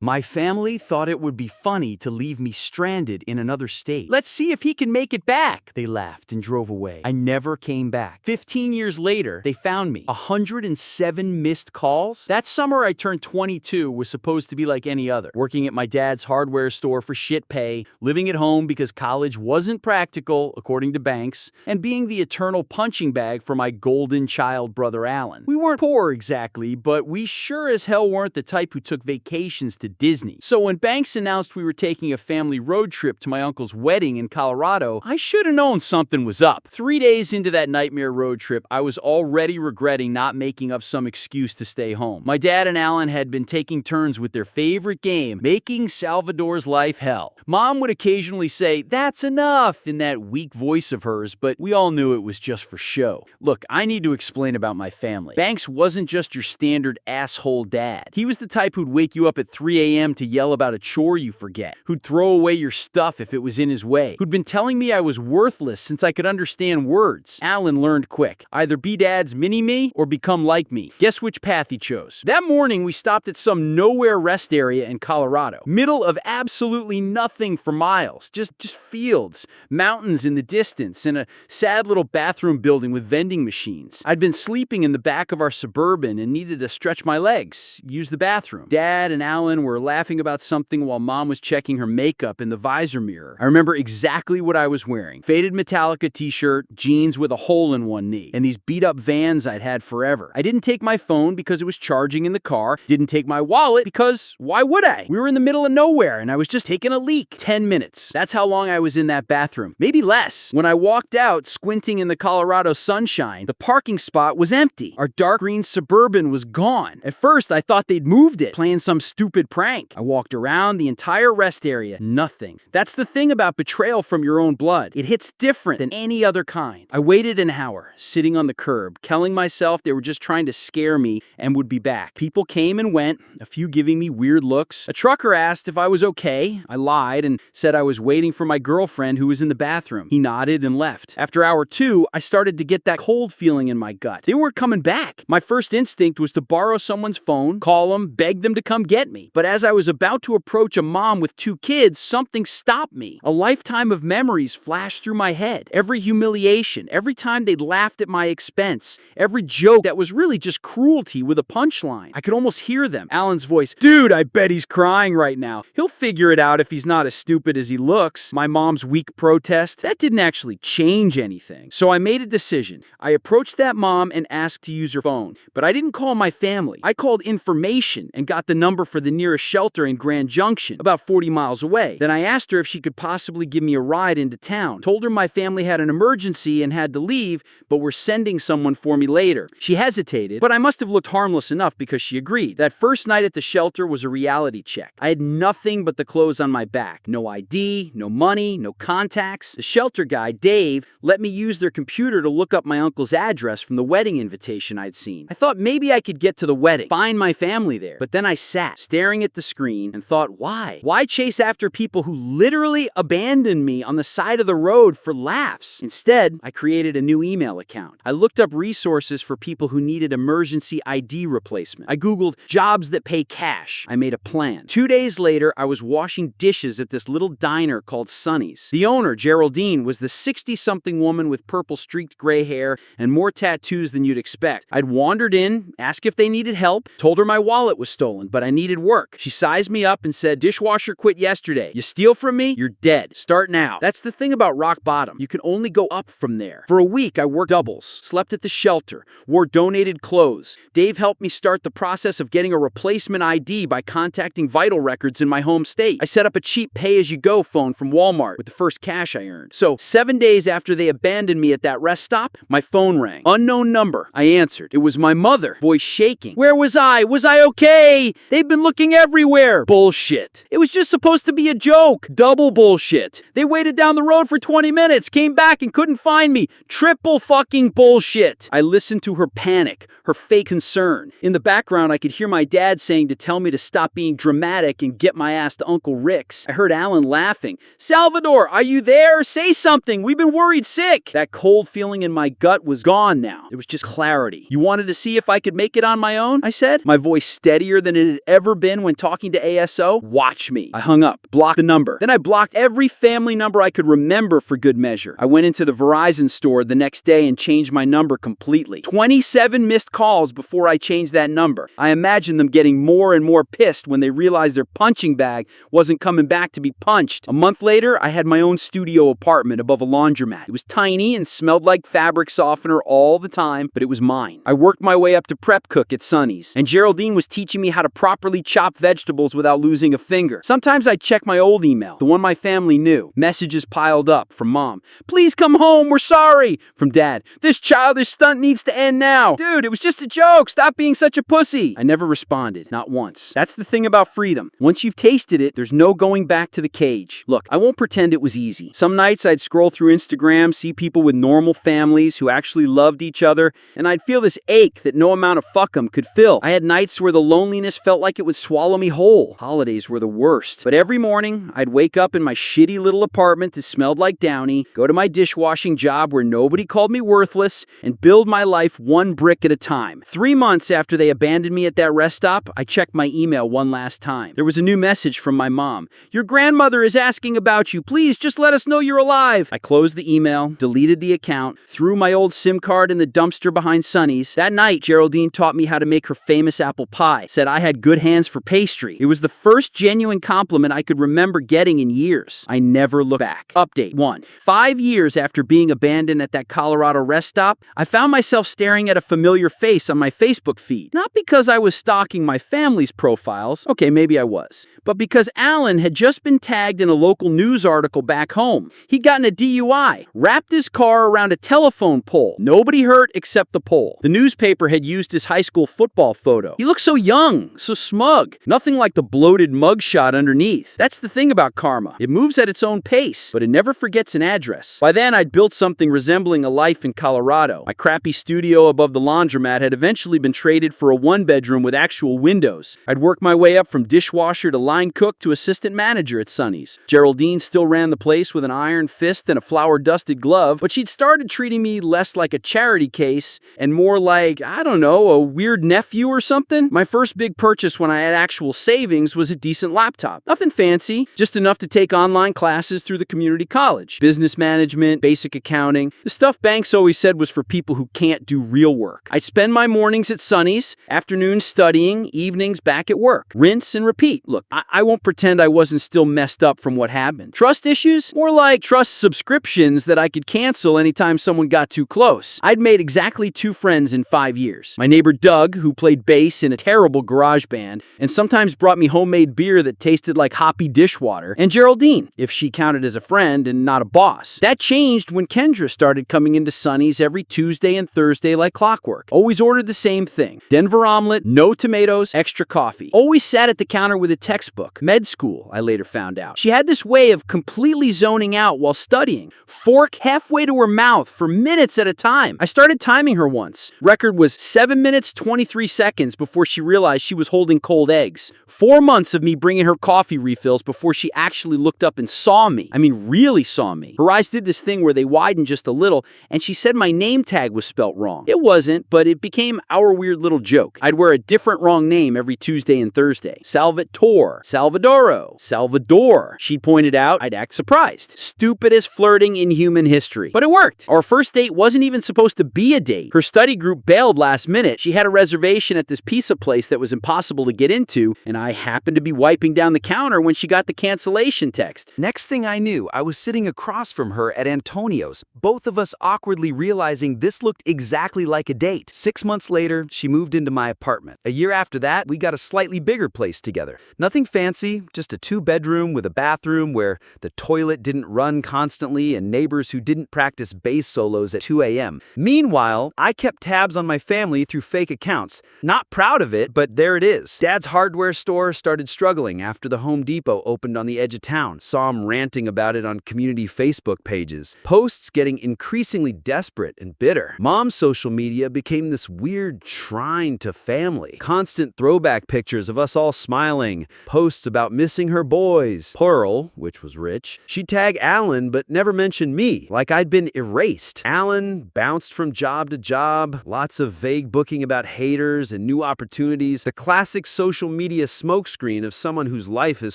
My family thought it would be funny to leave me stranded in another state. "Let's see if he can make it back," they laughed and drove away. I never came back. 15 years later, they found me. 107 missed calls? That summer I turned 22 was supposed to be like any other. Working at my dad's hardware store for shit pay, living at home because college wasn't practical, according to banks, and being the eternal punching bag for my golden child brother Alan. We weren't poor exactly, but we sure as hell weren't the type who took vacations to Disney. So when Banks announced we were taking a family road trip to my uncle's wedding in Colorado, I should have known something was up. 3 days into that nightmare road trip, I was already regretting not making up some excuse to stay home. My dad and Alan had been taking turns with their favorite game, making Salvador's life hell. Mom would occasionally say, "That's enough," in that weak voice of hers, but we all knew it was just for show. Look, I need to explain about my family. Banks wasn't just your standard asshole dad. He was the type who'd wake you up at 3 a.m. to yell about a chore you forget, who'd throw away your stuff if it was in his way, who'd been telling me I was worthless since I could understand words. Alan learned quick. Either be dad's mini-me or become like me. Guess which path he chose. That morning, we stopped at some nowhere rest area in Colorado. Middle of absolutely nothing for miles. Just fields, mountains in the distance, and a sad little bathroom building with vending machines. I'd been sleeping in the back of our Suburban and needed to stretch my legs, use the bathroom. Dad and Alan were laughing about something while Mom was checking her makeup in the visor mirror. I remember exactly what I was wearing. Faded Metallica t-shirt, jeans with a hole in one knee, and these beat-up Vans I'd had forever. I didn't take my phone because it was charging in the car, didn't take my wallet because why would I? We were in the middle of nowhere and I was just taking a leak. 10 minutes. That's how long I was in that bathroom. Maybe less. When I walked out, squinting in the Colorado sunshine, the parking spot was empty. Our dark green Suburban was gone. At first, I thought they'd moved it, playing some stupid prank. I walked around the entire rest area. Nothing. That's the thing about betrayal from your own blood. It hits different than any other kind. I waited an hour, sitting on the curb, telling myself they were just trying to scare me and would be back. People came and went, a few giving me weird looks. A trucker asked if I was okay. I lied and said I was waiting for my girlfriend who was in the bathroom. He nodded and left. After hour 2, I started to get that cold feeling in my gut. They weren't coming back. My first instinct was to borrow someone's phone, call them, beg them to come get me. But as I was about to approach a mom with 2 kids, something stopped me. A lifetime of memories flashed through my head. Every humiliation, every time they'd laughed at my expense, every joke that was really just cruelty with a punchline. I could almost hear them. Alan's voice, "Dude, I bet he's crying right now. He'll figure it out if he's not as stupid as he looks." My mom's weak protest, that didn't actually change anything. So I made a decision. I approached that mom and asked to use her phone. But I didn't call my family. I called information and got the number for the nearest shelter in Grand Junction, about 40 miles away. Then I asked her if she could possibly give me a ride into town. Told her my family had an emergency and had to leave, but were sending someone for me later. She hesitated, but I must have looked harmless enough because she agreed. That first night at the shelter was a reality check. I had nothing but the clothes on my back. No ID, no money, no contacts. The shelter guy, Dave, let me use their computer to look up my uncle's address from the wedding invitation I'd seen. I thought maybe I could get to the wedding, find my family there. But then I sat, staring at the screen, and thought, why? Why chase after people who literally abandoned me on the side of the road for laughs? Instead, I created a new email account. I looked up resources for people who needed emergency ID replacement. I Googled jobs that pay cash. I made a plan. 2 days later, I was washing dishes at this little diner called Sonny's. The owner, Geraldine, was the 60-something woman with purple streaked gray hair and more tattoos than you'd expect. I'd wandered in, asked if they needed help, told her my wallet was stolen, but I needed work. She sized me up and said, "Dishwasher quit yesterday. You steal from me, you're dead. Start now." That's the thing about rock bottom. You can only go up from there. For a week, I worked doubles, slept at the shelter, wore donated clothes. Dave helped me start the process of getting a replacement ID by contacting Vital Records in my home state. I set up a cheap pay-as-you-go phone from Walmart with the first cash I earned. So 7 days after they abandoned me at that rest stop, my phone rang. Unknown number. I answered. It was my mother, voice shaking. "Where was I? Was I okay? They've been looking everywhere." Bullshit. It was just supposed to be a joke. Double bullshit. They waited down the road for 20 minutes, came back and couldn't find me. Triple fucking bullshit. I listened to her panic, her fake concern. In the background, I could hear my dad saying to tell me to stop being dramatic and get my ass to Uncle Rick's. I heard Alan laughing. "Salvador, are you there? Say something. We've been worried sick." That cold feeling in my gut was gone now. There was just clarity. "You wanted to see if I could make it on my own?" I said, my voice steadier than it had ever been when and talking to ASO? Watch me. I hung up, blocked the number. Then I blocked every family number I could remember for good measure. I went into the Verizon store the next day and changed my number completely. 27 missed calls before I changed that number. I imagined them getting more and more pissed when they realized their punching bag wasn't coming back to be punched. A month later, I had my own studio apartment above a laundromat. It was tiny and smelled like fabric softener all the time, but it was mine. I worked my way up to prep cook at Sonny's, and Geraldine was teaching me how to properly chop vegetables without losing a finger. Sometimes I'd check my old email, the one my family knew. Messages piled up from Mom. Please come home, we're sorry. From Dad. This childish stunt needs to end now. Dude, it was just a joke. Stop being such a pussy. I never responded, not once. That's the thing about freedom. Once you've tasted it, there's no going back to the cage. Look, I won't pretend it was easy. Some nights I'd scroll through Instagram, see people with normal families who actually loved each other, and I'd feel this ache that no amount of fuck 'em could fill. I had nights where the loneliness felt like it would swallow me whole. Holidays were the worst. But every morning, I'd wake up in my shitty little apartment that smelled like Downey, go to my dishwashing job where nobody called me worthless, and build my life one brick at a time. 3 months after they abandoned me at that rest stop, I checked my email one last time. There was a new message from my mom. Your grandmother is asking about you. Please just let us know you're alive. I closed the email, deleted the account, threw my old SIM card in the dumpster behind Sonny's. That night, Geraldine taught me how to make her famous apple pie. Said I had good hands for pastry. It was the first genuine compliment I could remember getting in years. I never looked back. Update 1. 5 years after being abandoned at that Colorado rest stop, I found myself staring at a familiar face on my Facebook feed. Not because I was stalking my family's profiles. Okay, maybe I was. But because Alan had just been tagged in a local news article back home. He'd gotten a DUI, wrapped his car around a telephone pole. Nobody hurt except the pole. The newspaper had used his high school football photo. He looked so young, so smug. Nothing like the bloated mugshot underneath. That's the thing about karma. It moves at its own pace, but it never forgets an address. By then, I'd built something resembling a life in Colorado. My crappy studio above the laundromat had eventually been traded for a one-bedroom with actual windows. I'd worked my way up from dishwasher to line cook to assistant manager at Sonny's. Geraldine still ran the place with an iron fist and a flour-dusted glove, but she'd started treating me less like a charity case and more like, I don't know, a weird nephew or something. My first big purchase when I had actual savings was a decent laptop. Nothing fancy, just enough to take online classes through the community college. Business management, basic accounting. The stuff banks always said was for people who can't do real work. I'd spend my mornings at Sonny's, afternoons studying, evenings back at work. Rinse and repeat. Look, I won't pretend I wasn't still messed up from what happened. Trust issues? More like trust subscriptions that I could cancel anytime someone got too close. I'd made exactly 2 friends in 5 years. My neighbor Doug, who played bass in a terrible garage band and sometimes brought me homemade beer that tasted like hoppy dishwater, and Geraldine, if she counted as a friend and not a boss. That changed when Kendra started coming into Sonny's every Tuesday and Thursday like clockwork. Always ordered the same thing. Denver omelet, no tomatoes, extra coffee. Always sat at the counter with a textbook. Med school, I later found out. She had this way of completely zoning out while studying. Fork halfway to her mouth for minutes at a time. I started timing her once. Record was 7 minutes, 23 seconds before she realized she was holding cold eggs. 4 months of me bringing her coffee refills before she actually looked up and saw me. I mean, really saw me. Her eyes did this thing where they widened just a little, and she said my name tag was spelt wrong. It wasn't, but it became our weird little joke. I'd wear a different wrong name every Tuesday and Thursday. Salvatore, Salvadoro, Salvador. She pointed out, I'd act surprised. Stupidest flirting in human history. But it worked. Our first date wasn't even supposed to be a date. Her study group bailed last minute. She had a reservation at this pizza place that was impossible to get into, and I happened to be wiping down the counter when she got the cancellation text. Next thing I knew, I was sitting across from her at Antonio's, both of us awkwardly realizing this looked exactly like a date. 6 months later, she moved into my apartment. A year after that, we got a slightly bigger place together. Nothing fancy, just a 2-bedroom with a bathroom where the toilet didn't run constantly and neighbors who didn't practice bass solos at 2 a.m. Meanwhile, I kept tabs on my family through fake accounts. Not proud of it, but there it is. Dad's hardware store started struggling after the Home Depot opened on the edge of town. Saw him ranting about it on community Facebook pages. Posts getting increasingly desperate and bitter. Mom's social media became this weird shrine to family. Constant throwback pictures of us all smiling. Posts about missing her boys. Plural, which was rich. She'd tag Alan, but never mention me, like I'd been erased. Alan bounced from job to job. Lots of vague booking about haters and new opportunities. The classic social media smokescreen of someone whose life is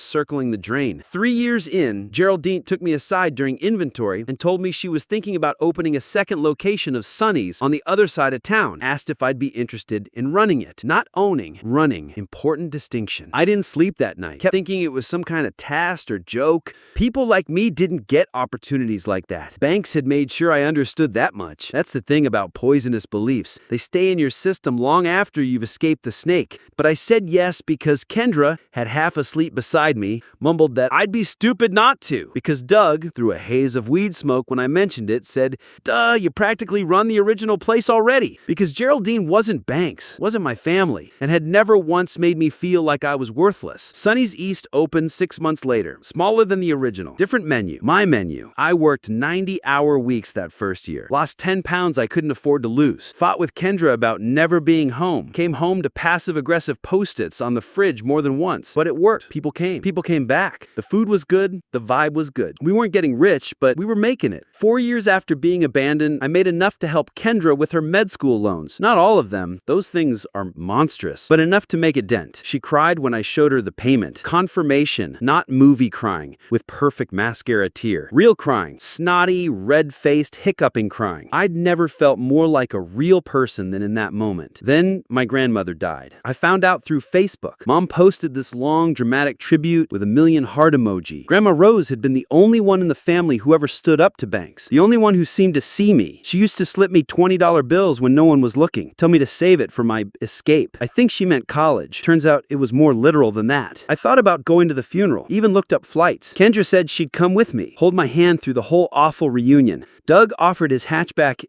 circling the drain. 3 years in, Geraldine took me aside during inventory and told me she was thinking about opening a second location of Sonny's on the other side of town. Asked if I'd be interested in running it. Not owning, running. Important distinction. I didn't sleep that night. Kept thinking it was some kind of test or joke. People like me didn't get opportunities like that. Banks had made sure I understood that much. That's the thing about poisonous beliefs. They stay in your system long after you've escaped the snake. But I said yes because Kendra, had half asleep beside me, mumbled that I'd be stupid not to. Because Doug, through a haze of weed smoke when I mentioned it, said, "Duh, you practically run the original place already." Because Geraldine wasn't Banks, wasn't my family, and had never once made me feel like I was worthless. Sonny's East opened 6 months later. Smaller than the original. Different menu. My menu. I worked 90-hour weeks that first year. Lost 10 pounds I couldn't afford to lose. Fought with Kendra about never being home. Came home to passive-aggressive post-its on the fridge more than once. But it worked. People came. People came back. The food was good. The vibe was good. We weren't getting rich, but we were making it. 4 years after being abandoned, I made enough to help Kendra with her med school loans. Not all of them. Those things are monstrous. But enough to make a dent. She cried when I showed her the payment. Confirmation. Not movie crying. With perfect mascara tear. Real crying. Snotty, red-faced, hiccuping crying. I'd never felt more like a real person than in that moment. Then my grandmother died. I found out through Facebook. Mom posted this long, dramatic tribute with a million heart emoji. Grandma Rose had been the only one in the family who ever stood up to Banks. The only one who seemed to see me. She used to slip me $20 bills when no one was looking. Tell me to save it for my escape. I think she meant college. Turns out it was more literal than that. I thought about going to the funeral. Even looked up flights. Kendra said she'd come with me. Hold my hand through the whole awful reunion. Doug offered his hatchback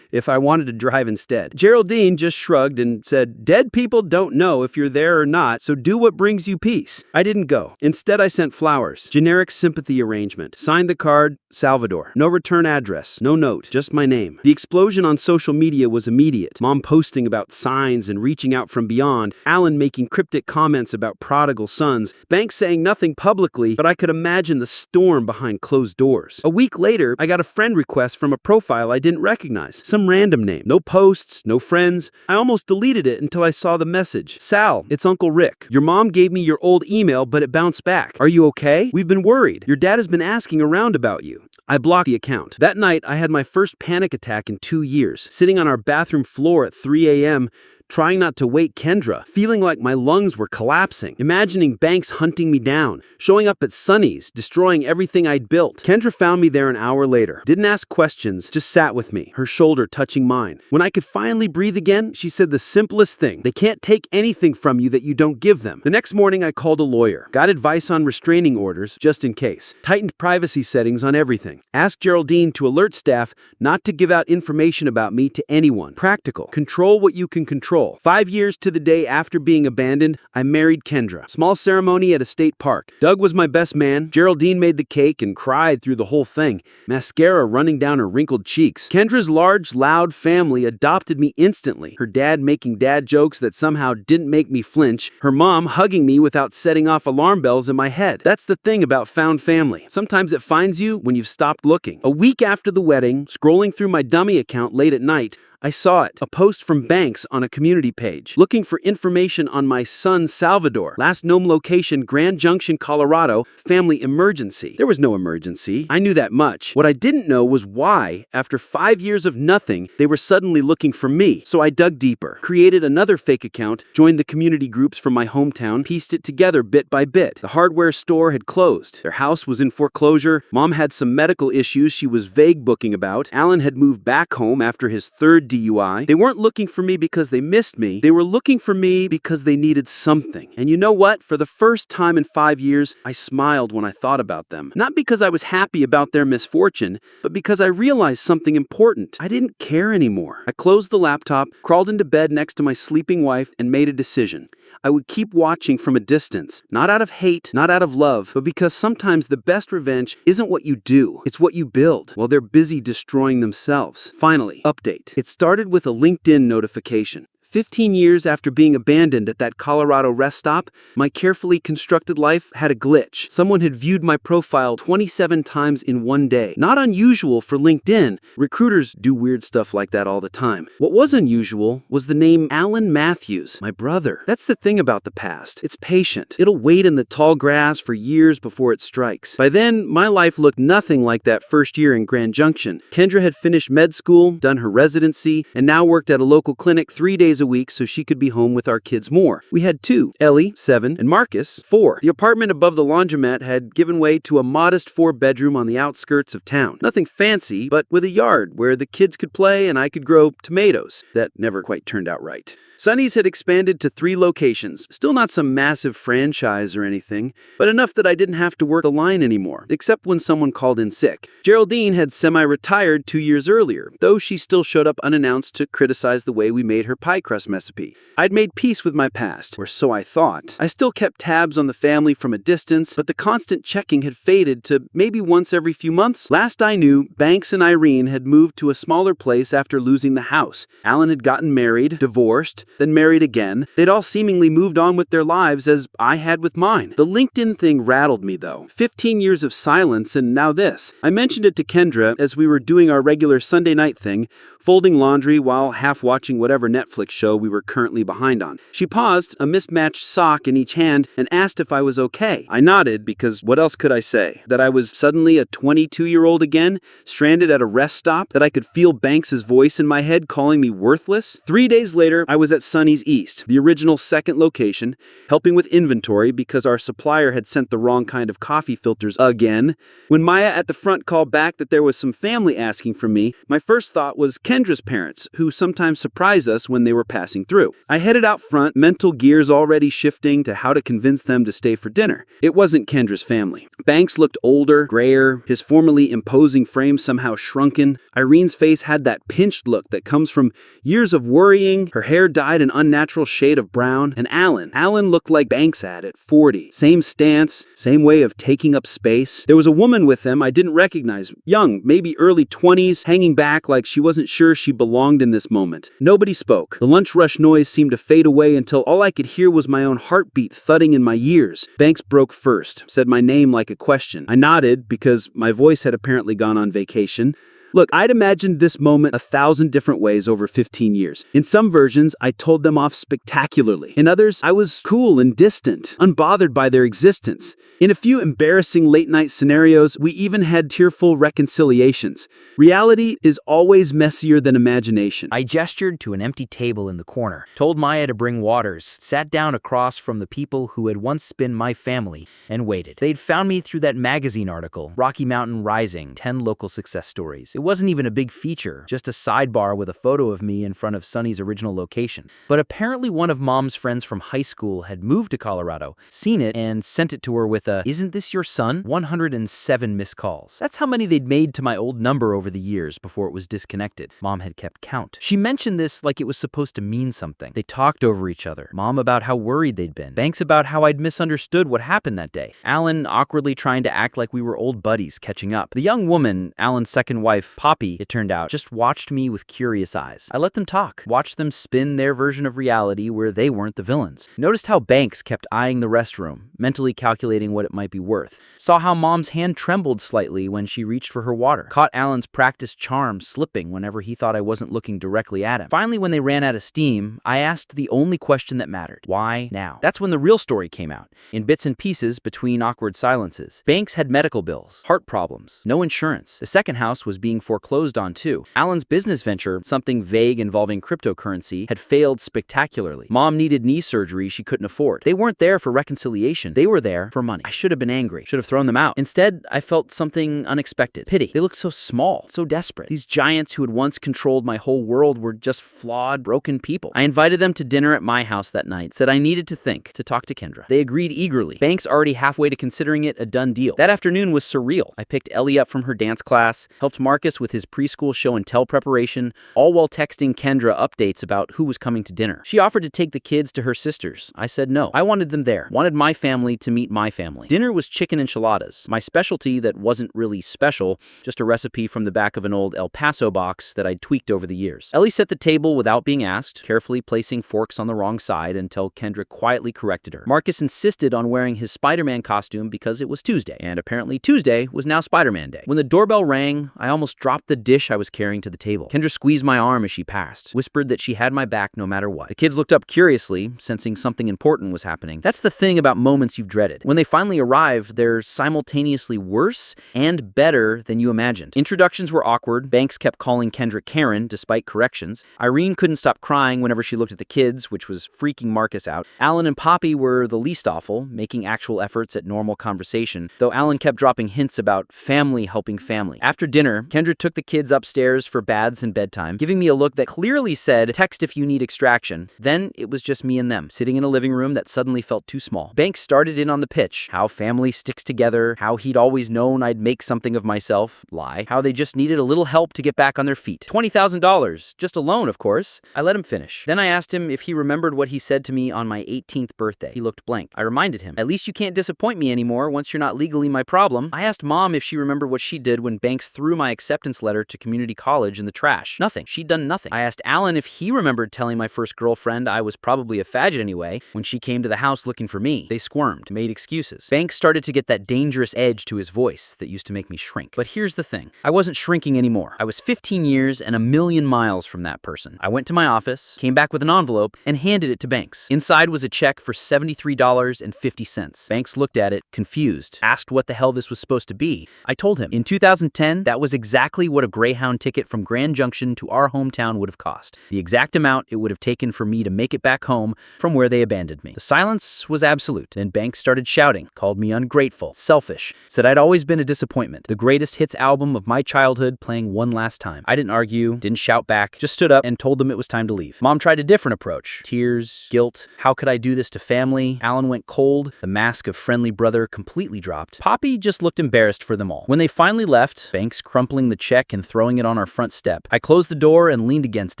if I wanted to drive instead. Geraldine just shrugged and said, "Dead people don't know if you're there or not, so do what brings you peace." I didn't go. Instead, I sent flowers. Generic sympathy arrangement. Signed the card, Salvador. No return address. No note. Just my name. The explosion on social media was immediate. Mom posting about signs and reaching out from beyond. Alan making cryptic comments about prodigal sons. Banks saying nothing publicly, but I could imagine the storm behind closed doors. A week later, I got a friend request from a profile I didn't recognize. Some random name. No posts, no friends. I almost deleted it until I saw the message. "Sal, it's Uncle Rick. Your mom gave me your old email, but it bounced back. Are you okay? We've been worried. Your dad has been asking around about you." I blocked the account. That night, I had my first panic attack in 2 years, sitting on our bathroom floor at 3 a.m., trying not to wake Kendra, feeling like my lungs were collapsing, imagining Banks hunting me down, showing up at Sonny's, destroying everything I'd built. Kendra found me there an hour later. Didn't ask questions, just sat with me, her shoulder touching mine. When I could finally breathe again, she said the simplest thing: they can't take anything from you that you don't give them. The next morning, I called a lawyer. Got advice on restraining orders, just in case. Tightened privacy settings on everything. Asked Geraldine to alert staff not to give out information about me to anyone. Practical. Control what you can control. 5 years to the day after being abandoned, I married Kendra. Small ceremony at a state park. Doug was my best man. Geraldine made the cake and cried through the whole thing, mascara running down her wrinkled cheeks. Kendra's large, loud family adopted me instantly. Her dad making dad jokes that somehow didn't make me flinch. Her mom hugging me without setting off alarm bells in my head. That's the thing about found family. Sometimes it finds you when you've stopped looking. A week after the wedding, scrolling through my dummy account late at night, I saw it, a post from Banks on a community page, looking for information on my son Salvador. Last known location, Grand Junction, Colorado, family emergency. There was no emergency. I knew that much. What I didn't know was why, after 5 years of nothing, they were suddenly looking for me. So I dug deeper, created another fake account, joined the community groups from my hometown, pieced it together bit by bit. The hardware store had closed. Their house was in foreclosure. Mom had some medical issues she was vague booking about. Alan had moved back home after his third DUI. They weren't looking for me because they missed me. They were looking for me because they needed something. And you know what? For the first time in 5 years, I smiled when I thought about them. Not because I was happy about their misfortune, but because I realized something important. I didn't care anymore. I closed the laptop, crawled into bed next to my sleeping wife, and made a decision. I would keep watching from a distance, not out of hate, not out of love, but because sometimes the best revenge isn't what you do, it's what you build while they're busy destroying themselves. Finally, update. It started with a LinkedIn notification. 15 years after being abandoned at that Colorado rest stop, my carefully constructed life had a glitch. Someone had viewed my profile 27 times in one day. Not unusual for LinkedIn. Recruiters do weird stuff like that all the time. What was unusual was the name Alan Matthews, my brother. That's the thing about the past. It's patient. It'll wait in the tall grass for years before it strikes. By then, my life looked nothing like that first year in Grand Junction. Kendra had finished med school, done her residency, and now worked at a local clinic 3 days a week so she could be home with our kids more. We had two, Ellie, 7, and Marcus, 4. The apartment above the laundromat had given way to a modest 4-bedroom on the outskirts of town. Nothing fancy, but with a yard where the kids could play and I could grow tomatoes. That never quite turned out right. Sonny's had expanded to 3 locations. Still not some massive franchise or anything, but enough that I didn't have to work the line anymore, except when someone called in sick. Geraldine had semi-retired 2 years earlier, though she still showed up unannounced to criticize the way we made her pie crust recipe. I'd made peace with my past, or so I thought. I still kept tabs on the family from a distance, but the constant checking had faded to maybe once every few months. Last I knew, Banks and Irene had moved to a smaller place after losing the house. Alan had gotten married, divorced, then married again. They'd all seemingly moved on with their lives as I had with mine. The LinkedIn thing rattled me though. 15 years of silence and now this. I mentioned it to Kendra as we were doing our regular Sunday night thing, folding laundry while half watching whatever Netflix show we were currently behind on. She paused, a mismatched sock in each hand, and asked if I was okay. I nodded because what else could I say? That I was suddenly a 22-year-old again, stranded at a rest stop? That I could feel Banks's voice in my head calling me worthless? 3 days later, I was at Sonny's East, the original second location, helping with inventory because our supplier had sent the wrong kind of coffee filters again. When Maya at the front called back that there was some family asking for me, my first thought was Kendra's parents, who sometimes surprise us when they were passing through. I headed out front, mental gears already shifting to how to convince them to stay for dinner. It wasn't Kendra's family. Banks looked older, grayer, his formerly imposing frame somehow shrunken. Irene's face had that pinched look that comes from years of worrying, her hair dyed an unnatural shade of brown, and Alan looked like Banks had at 40. Same stance, same way of taking up space. There was a woman with them I didn't recognize, young, maybe early 20s, hanging back like she wasn't sure she belonged in this moment. Nobody spoke. The lunch rush noise seemed to fade away until all I could hear was my own heartbeat thudding in my ears. Banks broke first, said my name like a question. I nodded because my voice had apparently gone on vacation. Look, I'd imagined this moment 1,000 different ways over 15 years. In some versions, I told them off spectacularly. In others, I was cool and distant, unbothered by their existence. In a few embarrassing late-night scenarios, we even had tearful reconciliations. Reality is always messier than imagination. I gestured to an empty table in the corner, told Maya to bring waters, sat down across from the people who had once been my family, and waited. They'd found me through that magazine article, Rocky Mountain Rising, 10 Local Success Stories. It wasn't even a big feature, just a sidebar with a photo of me in front of Sonny's original location. But apparently one of Mom's friends from high school had moved to Colorado, seen it, and sent it to her with a, "Isn't this your son?" 107 missed calls. That's how many they'd made to my old number over the years before it was disconnected. Mom had kept count. She mentioned this like it was supposed to mean something. They talked over each other. Mom about how worried they'd been. Banks about how I'd misunderstood what happened that day. Alan awkwardly trying to act like we were old buddies catching up. The young woman, Alan's second wife, Poppy, it turned out, just watched me with curious eyes. I let them talk, watched them spin their version of reality where they weren't the villains. Noticed how Banks kept eyeing the restroom, mentally calculating what it might be worth. Saw how Mom's hand trembled slightly when she reached for her water. Caught Alan's practiced charm slipping whenever he thought I wasn't looking directly at him. Finally, when they ran out of steam, I asked the only question that mattered. Why now? That's when the real story came out, in bits and pieces between awkward silences. Banks had medical bills, heart problems, no insurance. The second house was being foreclosed on too. Alan's business venture, something vague involving cryptocurrency, had failed spectacularly. Mom needed knee surgery she couldn't afford. They weren't there for reconciliation. They were there for money. I should have been angry. Should have thrown them out. Instead, I felt something unexpected. Pity. They looked so small, so desperate. These giants who had once controlled my whole world were just flawed, broken people. I invited them to dinner at my house that night, said I needed to think, to talk to Kendra. They agreed eagerly. Banks already halfway to considering it a done deal. That afternoon was surreal. I picked Ellie up from her dance class, helped Marcus Marcus with his preschool show and tell preparation, all while texting Kendra updates about who was coming to dinner. She offered to take the kids to her sister's. I said no. I wanted them there. Wanted my family to meet my family. Dinner was chicken enchiladas, my specialty that wasn't really special, just a recipe from the back of an old El Paso box that I'd tweaked over the years. Ellie set the table without being asked, carefully placing forks on the wrong side until Kendra quietly corrected her. Marcus insisted on wearing his Spider-Man costume because it was Tuesday, and apparently Tuesday was now Spider-Man Day. When the doorbell rang, I almost dropped the dish I was carrying to the table. Kendra squeezed my arm as she passed, whispered that she had my back no matter what. The kids looked up curiously, sensing something important was happening. That's the thing about moments you've dreaded. When they finally arrived, they're simultaneously worse and better than you imagined. Introductions were awkward. Banks kept calling Kendra Karen despite corrections. Irene couldn't stop crying whenever she looked at the kids, which was freaking Marcus out. Alan and Poppy were the least awful, making actual efforts at normal conversation, though Alan kept dropping hints about family helping family. After dinner, Kendra took the kids upstairs for baths and bedtime, giving me a look that clearly said, text if you need extraction. Then it was just me and them, sitting in a living room that suddenly felt too small. Banks started in on the pitch, how family sticks together, how he'd always known I'd make something of myself, lie, how they just needed a little help to get back on their feet. $20,000, just a loan, of course. I let him finish. Then I asked him if he remembered what he said to me on my 18th birthday. He looked blank. I reminded him, at least you can't disappoint me anymore once you're not legally my problem. I asked Mom if she remembered what she did when Banks threw my acceptance letter to community college in the trash. Nothing. She'd done nothing. I asked Alan if he remembered telling my first girlfriend I was probably a faggot anyway when she came to the house looking for me. They squirmed, made excuses. Banks started to get that dangerous edge to his voice that used to make me shrink. But here's the thing. I wasn't shrinking anymore. I was 15 years and a million miles from that person. I went to my office, came back with an envelope, and handed it to Banks. Inside was a check for $73.50. Banks looked at it, confused, asked what the hell this was supposed to be. I told him, in 2010, that was exactly what a Greyhound ticket from Grand Junction to our hometown would have cost. The exact amount it would have taken for me to make it back home from where they abandoned me. The silence was absolute. Then Banks started shouting, called me ungrateful, selfish, said I'd always been a disappointment. The greatest hits album of my childhood playing one last time. I didn't argue, didn't shout back, just stood up and told them it was time to leave. Mom tried a different approach. Tears, guilt, how could I do this to family? Alan went cold. The mask of friendly brother completely dropped. Poppy just looked embarrassed for them all. When they finally left, Banks crumpling the check and throwing it on our front step, I closed the door and leaned against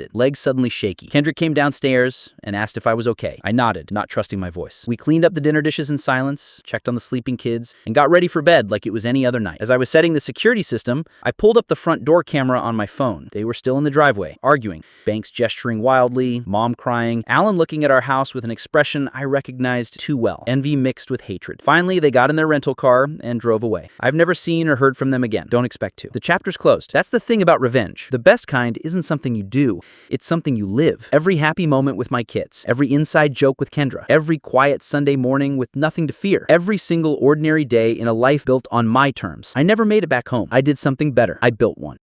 it, legs suddenly shaky. Kendra came downstairs and asked if I was okay. I nodded, not trusting my voice. We cleaned up the dinner dishes in silence, checked on the sleeping kids, and got ready for bed like it was any other night. As I was setting the security system, I pulled up the front door camera on my phone. They were still in the driveway, arguing. Banks gesturing wildly, Mom crying, Alan looking at our house with an expression I recognized too well, envy mixed with hatred. Finally, they got in their rental car and drove away. I've never seen or heard from them again. Don't expect to. The chapter's closed. That's the thing about revenge. The best kind isn't something you do. It's something you live. Every happy moment with my kids. Every inside joke with Kendra. Every quiet Sunday morning with nothing to fear. Every single ordinary day in a life built on my terms. I never made it back home. I did something better. I built one.